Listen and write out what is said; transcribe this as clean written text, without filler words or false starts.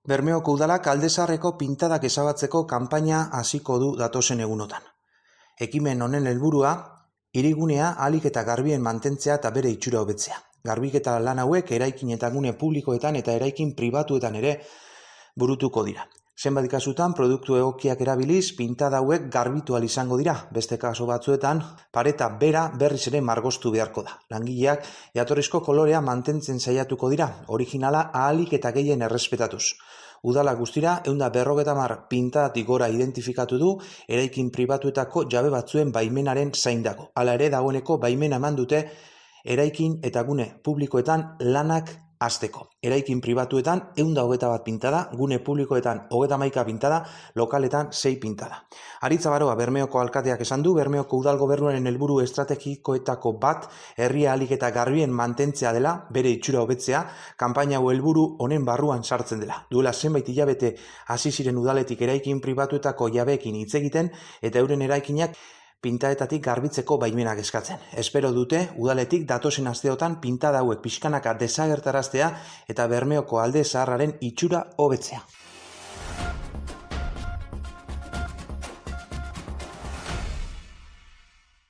Bermeoko udalak Alde Zaharreko pintadak ezabatzeko kanpaina hasiko du datozen egunotan. Ekimen honen helburua, hirigunea ahalik eta garbien mantentzea eta bere itxura hobetzea. Garbiketa lan hauek eraikin eta gune publikoetan eta eraikin pribatuetan ere burutuko dira. Zenbat kasutan produktu egokiak erabiliz pintada hauek garbitu ahal izango dira. Beste kasu batzuetan pareta bera berriz ere margostu beharko da. Langileak jatorrizko kolorea mantentzen saiatuko dira, originala ahalik eta gehien errespetatuz. Udala guztira 150 pintadatik gora identifikatu du eraikin pribatuetako jabe batzuen baimenaren zain dago. Hala ere dagoeneko baimena eman dute eraikin eta gune publikoetan lanak hasteko. Eraikin pribatuetan 121 pintada, gune publikoetan 31 pintada, lokaletan 6 pintada. Aritza Baroa Bermeoko alkateak esan du, Bermeoko udal gobernuaren helburu estrategikoetako bat herria ahalik eta garbien mantentzea dela, bere itxura hobetzea, kanpaina hau helburu honen barruan sartzen dela. Duela zenbait hilabete hasi ziren udaletik eraikin pribatuetako jabeekin hitz egiten eta euren eraikinak pintaetatik garbitzeko baimenak eskatzen. Espero dute udaletik datozen asteotan pintada hauek pixkanaka desagertaraztea eta Bermeoko Alde Zaharraren itxura hobetzea.